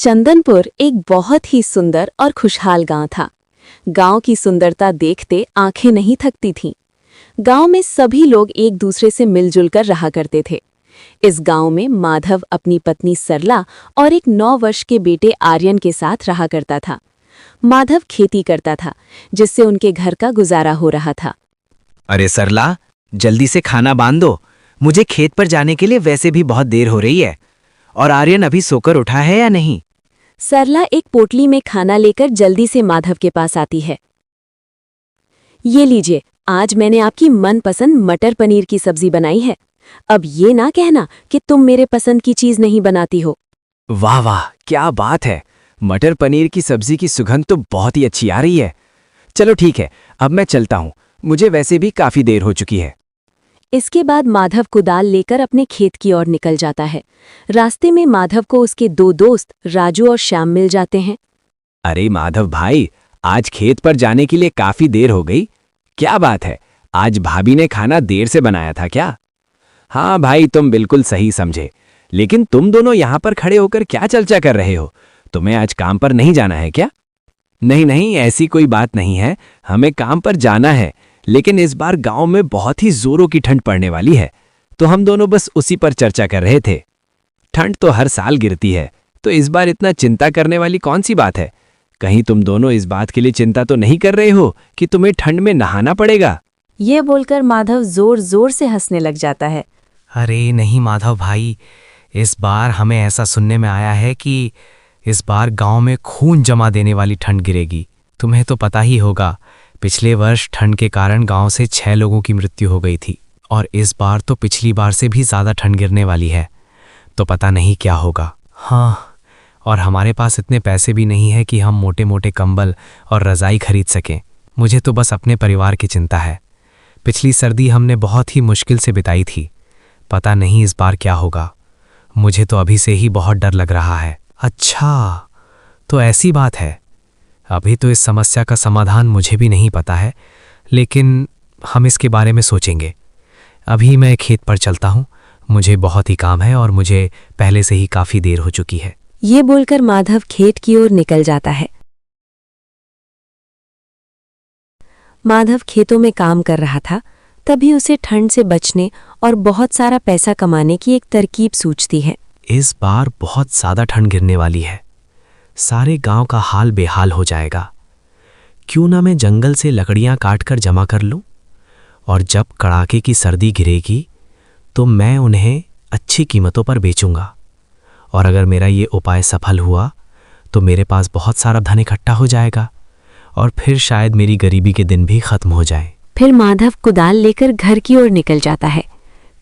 चंदनपुर एक बहुत ही सुंदर और खुशहाल गांव था। गांव की सुंदरता देखते आंखें नहीं थकती थीं। गांव में सभी लोग एक दूसरे से मिलजुल कर रहा करते थे। इस गांव में माधव अपनी पत्नी सरला और एक 9 वर्ष के बेटे आर्यन के साथ रहा करता था। माधव खेती करता था, जिससे उनके घर का गुजारा हो रहा था। अरे सरला, जल्दी से खाना बांध दो। मुझे खेत पर जाने के लिए वैसे भी बहुत देर हो रही है। और आर्यन अभी सोकर उठा है या नहीं? सरला एक पोटली में खाना लेकर जल्दी से माधव के पास आती है। ये लीजिए, आज मैंने आपकी मनपसंद मटर पनीर की सब्जी बनाई है। अब ये ना कहना कि तुम मेरे पसंद की चीज नहीं बनाती हो। वाह वाह, क्या बात है। मटर पनीर की सब्जी की सुगंध तो बहुत ही अच्छी आ रही है। चलो ठीक है, अब मैं चलता हूँ। मुझे वैसे भी काफी देर हो चुकी है। इसके बाद माधव कुदाल लेकर अपने खेत की ओर निकल जाता है। रास्ते में माधव को उसके 2 दोस्त राजू और श्याम मिल जाते हैं। अरे माधव भाई, आज खेत पर जाने के लिए काफी देर हो गई। क्या बात है, आज भाभी ने खाना देर से बनाया था क्या? हाँ भाई, तुम बिल्कुल सही समझे। लेकिन तुम दोनों यहाँ पर खड़े होकर क्या चर्चा कर रहे हो? तुम्हें आज काम पर नहीं जाना है क्या? नहीं नहीं, ऐसी कोई बात नहीं है। हमें काम पर जाना है, लेकिन इस बार गांव में बहुत ही जोरों की ठंड पड़ने वाली है, तो हम दोनों बस उसी पर चर्चा कर रहे थे। ठंड तो हर साल गिरती है, तो इस बार इतना चिंता करने वाली कौन सी बात है? कहीं तुम दोनों इस बात के लिए चिंता तो नहीं कर रहे हो कि तुम्हें ठंड में नहाना पड़ेगा? ये बोलकर माधव जोर जोर से हंसने लग जाता है। अरे नहीं माधव भाई, इस बार हमें ऐसा सुनने में आया है कि इस बार गांव में खून जमा देने वाली ठंड गिरेगी। तुम्हें तो पता ही होगा, पिछले वर्ष ठंड के कारण गांव से 6 लोगों की मृत्यु हो गई थी, और इस बार तो पिछली बार से भी ज़्यादा ठंड गिरने वाली है। तो पता नहीं क्या होगा। हाँ, और हमारे पास इतने पैसे भी नहीं है कि हम मोटे मोटे कंबल और रज़ाई खरीद सकें। मुझे तो बस अपने परिवार की चिंता है। पिछली सर्दी हमने बहुत ही मुश्किल से बिताई थी। पता नहीं इस बार क्या होगा। मुझे तो अभी से ही बहुत डर लग रहा है। अच्छा, तो ऐसी बात है। अभी तो इस समस्या का समाधान मुझे भी नहीं पता है, लेकिन हम इसके बारे में सोचेंगे। अभी मैं खेत पर चलता हूँ, मुझे बहुत ही काम है और मुझे पहले से ही काफ़ी देर हो चुकी है। ये बोलकर माधव खेत की ओर निकल जाता है। माधव खेतों में काम कर रहा था, तभी उसे ठंड से बचने और बहुत सारा पैसा कमाने की एक तरकीब सूझती है। इस बार बहुत ज़्यादा ठंड गिरने वाली है। सारे गांव का हाल बेहाल हो जाएगा। क्यों ना मैं जंगल से लकड़ियां काटकर जमा कर लूं, और जब कड़ाके की सर्दी गिरेगी तो मैं उन्हें अच्छी कीमतों पर बेचूंगा। और अगर मेरा ये उपाय सफल हुआ तो मेरे पास बहुत सारा धन इकट्ठा हो जाएगा, और फिर शायद मेरी गरीबी के दिन भी खत्म हो जाए। फिर माधव कुदाल लेकर घर की ओर निकल जाता है।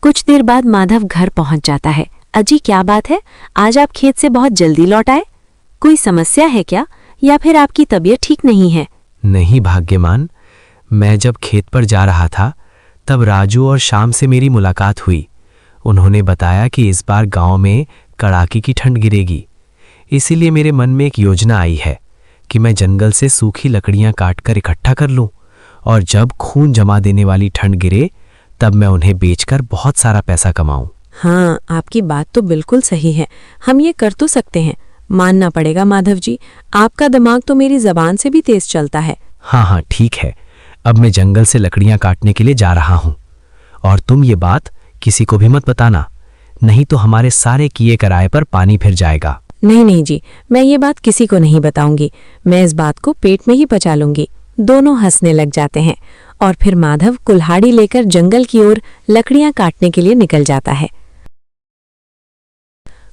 कुछ देर बाद माधव घर पहुंच जाता है। अजी, क्या बात है, आज आप खेत से बहुत जल्दी लौट आए? कोई समस्या है क्या, या फिर आपकी तबीयत ठीक नहीं है? नहीं भाग्यमान, मैं जब खेत पर जा रहा था तब राजू और श्याम से मेरी मुलाकात हुई। उन्होंने बताया कि इस बार गांव में कड़ाके की ठंड गिरेगी। इसीलिए मेरे मन में एक योजना आई है कि मैं जंगल से सूखी लकड़ियां काटकर इकट्ठा कर लूं, और जब खून जमा देने वाली ठंड गिरे तब मैं उन्हें बेचकर बहुत सारा पैसा कमाऊं। हाँ, आपकी बात तो बिल्कुल सही है। हम ये कर तो सकते हैं। मानना पड़ेगा माधव जी, आपका दिमाग तो मेरी जबान से भी तेज चलता है। हाँ हाँ ठीक है, अब मैं जंगल से लकड़ियां काटने के लिए जा रहा हूँ। और तुम ये बात किसी को भी मत बताना, नहीं तो हमारे सारे किए कराए पर पानी फिर जाएगा। नहीं नहीं जी, मैं ये बात किसी को नहीं बताऊंगी। मैं इस बात को पेट में ही पचा लूंगी। दोनों हंसने लग जाते हैं, और फिर माधव कुल्हाड़ी लेकर जंगल की ओर लकड़ियां काटने के लिए निकल जाता है।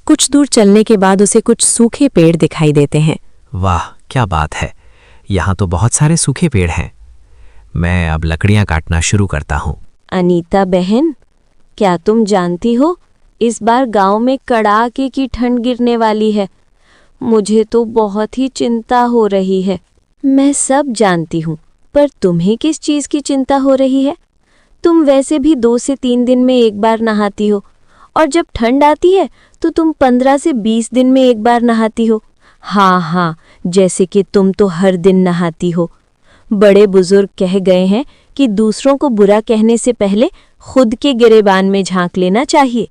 कुछ दूर चलने के बाद उसे कुछ सूखे पेड़ दिखाई देते हैं। वाह, क्या बात है, यहाँ तो बहुत सारे सूखे पेड़ हैं। मैं अब लकड़ियां काटना शुरू करता हूँ। अनीता बहन, क्या तुम जानती हो, इस बार गांव में कड़ाके की ठंड गिरने वाली है। मुझे तो बहुत ही चिंता हो रही है। मैं सब जानती हूँ, पर तुम्हें किस चीज़ की चिंता हो रही है? तुम वैसे भी 2 से 3 दिन में एक बार नहाती हो, और जब ठंड आती है तो तुम 15 से 20 दिन में एक बार नहाती हो। हाँ, जैसे कि तुम तो हर दिन नहाती हो। बड़े बुजुर्ग कह गए हैं कि दूसरों को बुरा कहने से पहले खुद के गिरेबान में झांक लेना चाहिए।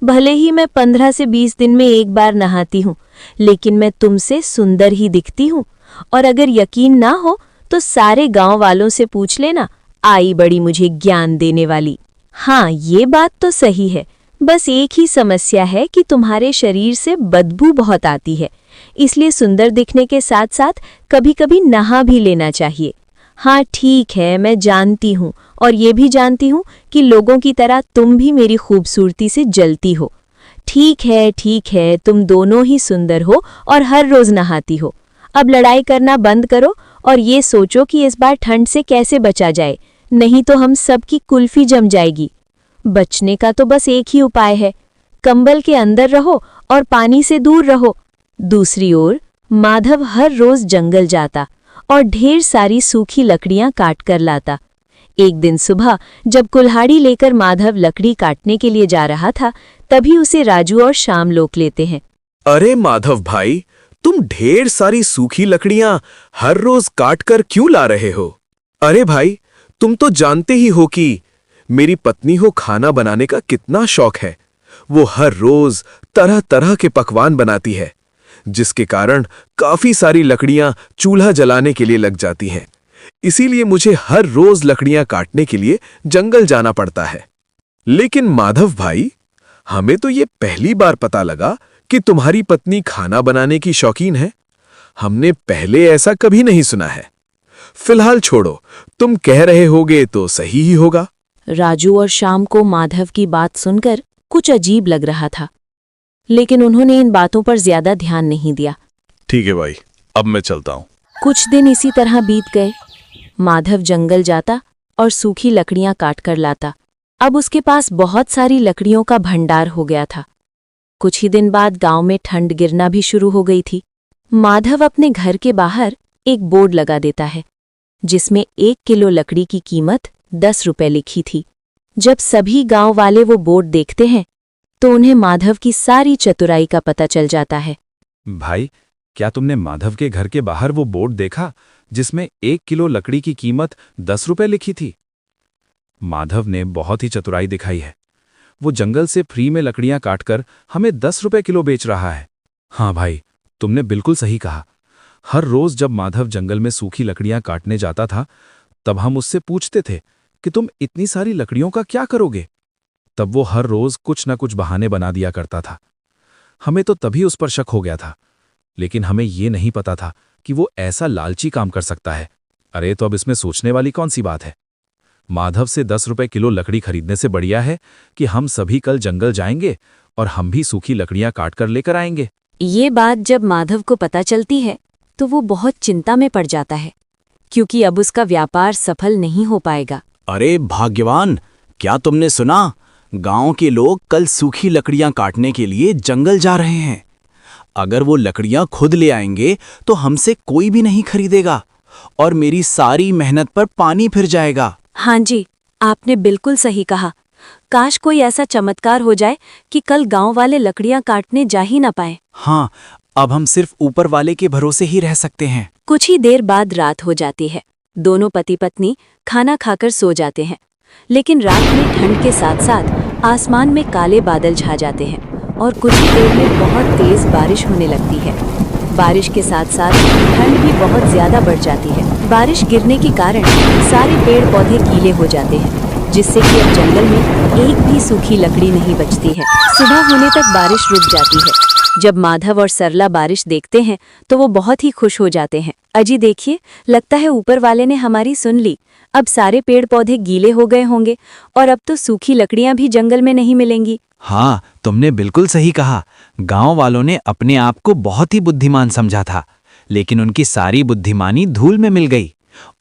भले ही मैं 15 से 20 दिन में एक बार नहाती हूँ, लेकिन मैं तुमसे सुंदर ही दिखती हूँ। और अगर यकीन ना हो तो सारे गांव वालों से पूछ लेना, आई बड़ी मुझे ज्ञान देने वाली। हाँ, ये बात तो सही है, बस एक ही समस्या है कि तुम्हारे शरीर से बदबू बहुत आती है, इसलिए सुंदर दिखने के साथ साथ कभी कभी नहा भी लेना चाहिए। हाँ ठीक है, मैं जानती हूँ, और ये भी जानती हूँ कि लोगों की तरह तुम भी मेरी खूबसूरती से जलती हो। ठीक है, तुम दोनों ही सुंदर हो और हर रोज नहाती हो। अब लड़ाई करना बंद करो और ये सोचो कि इस बार ठंड से कैसे बचा जाए, नहीं तो हम सबकी कुल्फी जम जाएगी। बचने का तो बस एक ही उपाय है, कंबल के अंदर रहो और पानी से दूर रहो। दूसरी ओर माधव हर रोज जंगल जाता और ढेर सारी सूखी लकड़ियां काट कर लाता। एक दिन सुबह जब कुल्हाड़ी लेकर माधव लकड़ी काटने के लिए जा रहा था, तभी उसे राजू और श्याम रोक लेते हैं। अरे माधव भाई, तुम ढेर सारी सूखी लकड़ियां हर रोज काट कर क्यों ला रहे हो? अरे भाई, तुम तो जानते ही हो कि मेरी पत्नी को खाना बनाने का कितना शौक है। वो हर रोज तरह तरह के पकवान बनाती है, जिसके कारण काफी सारी लकड़ियां चूल्हा जलाने के लिए लग जाती हैं। इसीलिए मुझे हर रोज लकड़ियां काटने के लिए जंगल जाना पड़ता है। लेकिन माधव भाई, हमें तो ये पहली बार पता लगा कि तुम्हारी पत्नी खाना बनाने की शौकीन है। हमने पहले ऐसा कभी नहीं सुना है। फिलहाल छोड़ो, तुम कह रहे होगे तो सही ही होगा। राजू और श्याम को माधव की बात सुनकर कुछ अजीब लग रहा था, लेकिन उन्होंने इन बातों पर ज्यादा ध्यान नहीं दिया। ठीक है भाई, अब मैं चलता हूँ। कुछ दिन इसी तरह बीत गए। माधव जंगल जाता और सूखी लकड़ियां काट कर लाता। अब उसके पास बहुत सारी लकड़ियों का भंडार हो गया था। कुछ ही दिन बाद गांव में ठंड गिरना भी शुरू हो गई थी। माधव अपने घर के बाहर एक बोर्ड लगा देता है, जिसमें 1 किलो लकड़ी की कीमत 10 रुपए लिखी थी। जब सभी गांव वाले वो बोर्ड देखते हैं तो उन्हें माधव की सारी चतुराई का पता चल जाता है। भाई, क्या तुमने माधव के घर के बाहर वो बोर्ड देखा जिसमें 1 किलो लकड़ी की कीमत 10 रुपए लिखी थी? माधव ने बहुत ही चतुराई दिखाई है। वो जंगल से फ्री में लकड़ियां काटकर हमें 10 रुपए किलो बेच रहा है। हाँ भाई, तुमने बिल्कुल सही कहा। हर रोज जब माधव जंगल में सूखी लकड़ियां काटने जाता था, तब हम उससे पूछते थे कि तुम इतनी सारी लकड़ियों का क्या करोगे? तब वो हर रोज कुछ न कुछ बहाने बना दिया करता था। हमें तो तभी उस पर शक हो गया था, लेकिन हमें ये नहीं पता था कि वो ऐसा लालची काम कर सकता है। अरे तो अब इसमें सोचने वाली कौन सी बात है? माधव से 10 रुपए किलो लकड़ी खरीदने से बढ़िया है कि हम सभी कल जंगल जाएंगे और हम भी सूखी लकड़ियां काट कर लेकर आएंगे। ये बात जब माधव को पता चलती है तो वो बहुत चिंता में पड़ जाता है, क्योंकि अब उसका व्यापार सफल नहीं हो पाएगा। अरे भाग्यवान, क्या तुमने सुना? गांव के लोग कल सूखी लकड़ियां काटने के लिए जंगल जा रहे हैं। अगर वो लकड़ियां खुद ले आएंगे तो हमसे कोई भी नहीं खरीदेगा और मेरी सारी मेहनत पर पानी फिर जाएगा। हाँ जी, आपने बिल्कुल सही कहा। काश कोई ऐसा चमत्कार हो जाए कि कल गांव वाले लकड़ियां काटने जा ही न पाए। हाँ, अब हम सिर्फ ऊपर वाले के भरोसे ही रह सकते हैं। कुछ ही देर बाद रात हो जाती है। दोनों पति पत्नी खाना खाकर सो जाते हैं, लेकिन रात में ठंड के साथ साथ आसमान में काले बादल छा जाते हैं और कुछ ही देर में बहुत तेज बारिश होने लगती है। बारिश के साथ साथ ठंड भी बहुत ज्यादा बढ़ जाती है। बारिश गिरने के कारण सारे पेड़ पौधे गीले हो जाते हैं, जिससे कि अब जंगल में एक भी सूखी लकड़ी नहीं बचती है। सुबह होने तक बारिश रुक जाती है। जब माधव और सरला बारिश देखते हैं तो वो बहुत ही खुश हो जाते हैं। अजी देखिए, लगता है ऊपर वाले ने हमारी सुन ली। अब सारे पेड़ पौधे गीले हो गए होंगे और अब तो सूखी लकड़ियां भी जंगल में नहीं मिलेंगी। हाँ, तुमने बिल्कुल सही कहा। गांव वालों ने अपने आप को बहुत ही बुद्धिमान समझा था, लेकिन उनकी सारी बुद्धिमानी धूल में मिल गई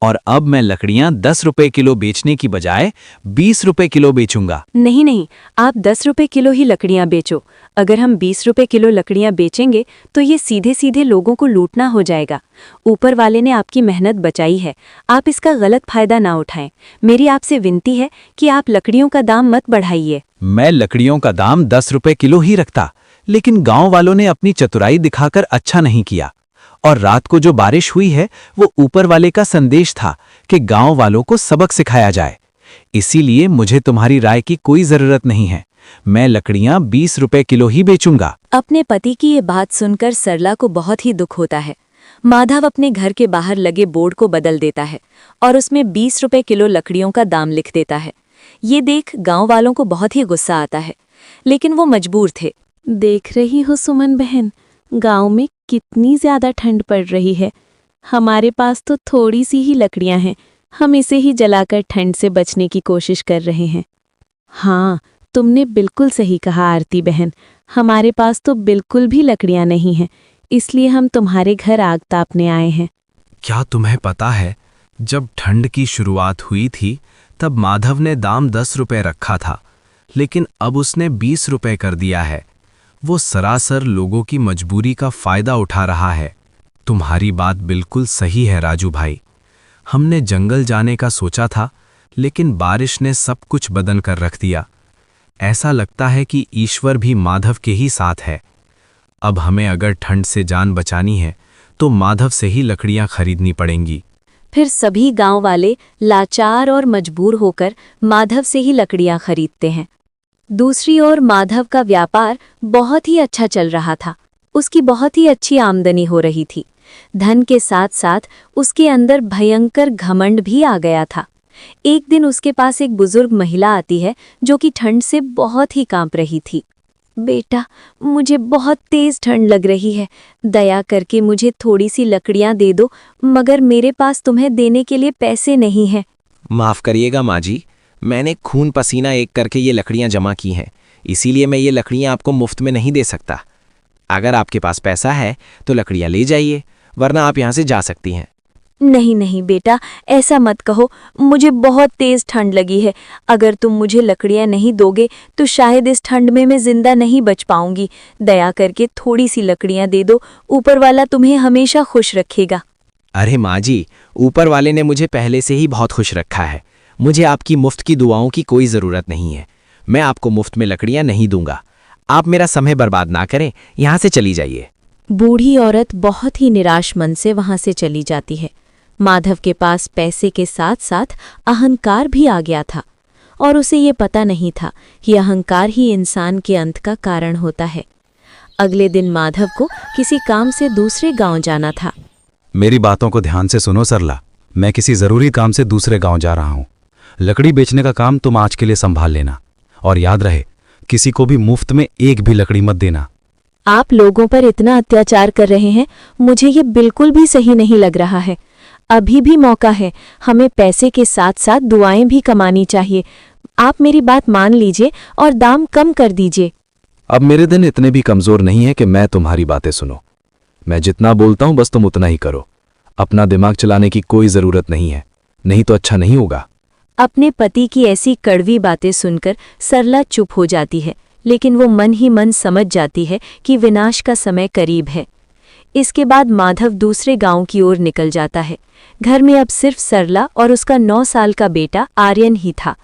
और अब मैं लकड़ियां 10 रुपए किलो बेचने की बजाय 20 रुपए किलो बेचूंगा। नहीं, आप 10 रुपए किलो ही लकड़ियां बेचो। अगर हम 20 रुपए किलो लकड़ियां बेचेंगे तो ये सीधे सीधे लोगों को लूटना हो जाएगा। ऊपर वाले ने आपकी मेहनत बचाई है, आप इसका गलत फायदा ना उठाएं। मेरी आपसे विनती है कि आप लकड़ियों का दाम मत बढ़ाइए। मैं लकड़ियों का दाम 10 रुपए किलो ही रखता, लेकिन गांव वालों ने अपनी चतुराई दिखाकर अच्छा नहीं किया। और रात को जो बारिश हुई है वो ऊपर वाले का संदेश था कि गांव वालों को सबक सिखाया जाए। इसीलिए मुझे तुम्हारी राय की कोई जरूरत नहीं है। मैं लकड़ियां 20 रुपए किलो ही बेचूंगा। अपने पति की ये बात सुनकर सरला को बहुत ही दुख होता है। माधव अपने घर के बाहर लगे बोर्ड को बदल देता है और उसमें 20 रुपए किलो लकड़ियों का दाम लिख देता है। ये देख गांव वालों को बहुत ही गुस्सा आता है, लेकिन वो मजबूर थे। देख रही हो सुमन बहन, गांव में कितनी ज्यादा ठंड पड़ रही है। हमारे पास तो थोड़ी सी ही लकड़ियां हैं, हम इसे ही जलाकर ठंड से बचने की कोशिश कर रहे हैं। हाँ, तुमने बिल्कुल सही कहा आरती बहन, हमारे पास तो बिल्कुल भी लकड़ियां नहीं हैं, इसलिए हम तुम्हारे घर आग तापने आए हैं। क्या तुम्हें पता है, जब ठंड की शुरुआत हुई थी तब माधव ने दाम 10 रुपए रखा था, लेकिन अब उसने 20 रुपए कर दिया है। वो सरासर लोगों की मजबूरी का फायदा उठा रहा है। तुम्हारी बात बिल्कुल सही है राजू भाई। हमने जंगल जाने का सोचा था, लेकिन बारिश ने सब कुछ बदल कर रख दिया। ऐसा लगता है कि ईश्वर भी माधव के ही साथ है। अब हमें अगर ठंड से जान बचानी है तो माधव से ही लकड़ियां खरीदनी पड़ेंगी। फिर सभी गांव वाले लाचार और मजबूर होकर माधव से ही लकड़ियां खरीदते हैं। दूसरी ओर माधव का व्यापार बहुत ही अच्छा चल रहा था। उसकी बहुत ही अच्छी आमदनी हो रही थी। धन के साथ साथ उसके अंदर भयंकर घमंड भी आ गया था। एक दिन उसके पास एक बुजुर्ग महिला आती है जो कि ठंड से बहुत ही कांप रही थी। बेटा, मुझे बहुत तेज ठंड लग रही है, दया करके मुझे थोड़ी सी लकड़ियां दे दो, मगर मेरे पास तुम्हें देने के लिए पैसे नहीं हैं। माफ करिएगा माँ जी, मैंने खून पसीना एक करके ये लकड़ियां जमा की हैं, इसीलिए मैं ये लकड़ियां आपको मुफ्त में नहीं दे सकता। अगर आपके पास पैसा है तो लकड़ियां ले जाइए, वरना आप यहाँ से जा सकती हैं। नहीं नहीं बेटा, ऐसा मत कहो, मुझे बहुत तेज ठंड लगी है। अगर तुम मुझे लकड़ियां नहीं दोगे तो शायद इस ठंड में मैं जिंदा नहीं बच पाऊंगी। दया करके थोड़ी सी लकड़ियां दे दो, ऊपर वाला तुम्हें हमेशा खुश रखेगा। अरे माँ जी, ऊपर वाले ने मुझे पहले से ही बहुत खुश रखा है। मुझे आपकी मुफ्त की दुआओं की कोई ज़रूरत नहीं है। मैं आपको मुफ्त में लकड़ियां नहीं दूंगा। आप मेरा समय बर्बाद ना करें, यहाँ से चली जाइए। बूढ़ी औरत बहुत ही निराश मन से वहां से चली जाती है। माधव के पास पैसे के साथ साथ अहंकार भी आ गया था और उसे ये पता नहीं था कि अहंकार ही इंसान के अंत का कारण होता है। अगले दिन माधव को किसी काम से दूसरे गांव जाना था। मेरी बातों को ध्यान से सुनो सरला, मैं किसी ज़रूरी काम से दूसरे गांव जा रहा हूं। लकड़ी बेचने का काम तुम आज के लिए संभाल लेना, और याद रहे, किसी को भी मुफ्त में एक भी लकड़ी मत देना। आप लोगों पर इतना अत्याचार कर रहे हैं, मुझे ये बिल्कुल भी सही नहीं लग रहा है। अभी भी मौका है, हमें पैसे के साथ साथ दुआएं भी कमानी चाहिए। आप मेरी बात मान लीजिए और दाम कम कर दीजिए। अब मेरे दिन इतने भी कमज़ोर नहीं है कि मैं तुम्हारी बातें सुनो। मैं जितना बोलता हूं बस तुम उतना ही करो। अपना दिमाग चलाने की कोई ज़रूरत नहीं है, नहीं तो अच्छा नहीं होगा। अपने पति की ऐसी कड़वी बातें सुनकर सरला चुप हो जाती है, लेकिन वो मन ही मन समझ जाती है कि विनाश का समय करीब है। इसके बाद माधव दूसरे गांव की ओर निकल जाता है। घर में अब सिर्फ सरला और उसका 9 साल का बेटा आर्यन ही था।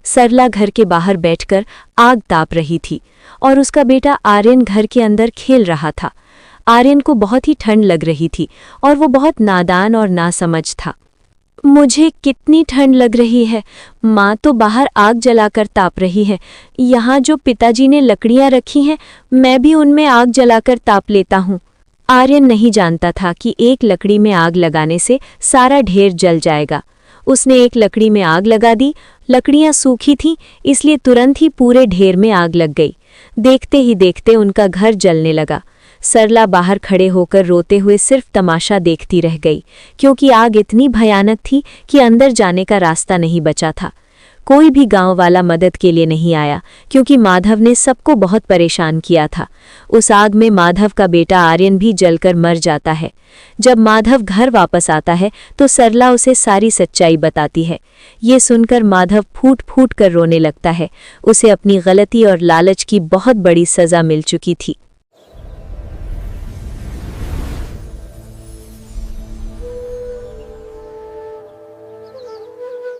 सरला घर के बाहर बैठकर आग ताप रही थी और उसका बेटा आर्यन घर के अंदर खेल रहा था। आर्यन को बहुत ही ठंड लग रही थी और वो बहुत नादान और नासमझ था। मुझे कितनी ठंड लग रही है, माँ तो बाहर आग जलाकर ताप रही है। यहाँ जो पिताजी ने लकड़ियाँ रखी हैं, मैं भी उनमें आग जलाकर ताप लेता हूँ। आर्यन नहीं जानता था कि एक लकड़ी में आग लगाने से सारा ढेर जल जाएगा। उसने एक लकड़ी में आग लगा दी। लकड़ियां सूखी थीं, इसलिए तुरंत ही पूरे ढेर में आग लग गई। देखते ही देखते उनका घर जलने लगा। सरला बाहर खड़े होकर रोते हुए सिर्फ तमाशा देखती रह गई, क्योंकि आग इतनी भयानक थी कि अंदर जाने का रास्ता नहीं बचा था। कोई भी गांव वाला मदद के लिए नहीं आया, क्योंकि माधव ने सबको बहुत परेशान किया था। उस आग में माधव का बेटा आर्यन भी जलकर मर जाता है। जब माधव घर वापस आता है तो सरला उसे सारी सच्चाई बताती है। ये सुनकर माधव फूट फूट कर रोने लगता है। उसे अपनी गलती और लालच की बहुत बड़ी सजा मिल चुकी थी।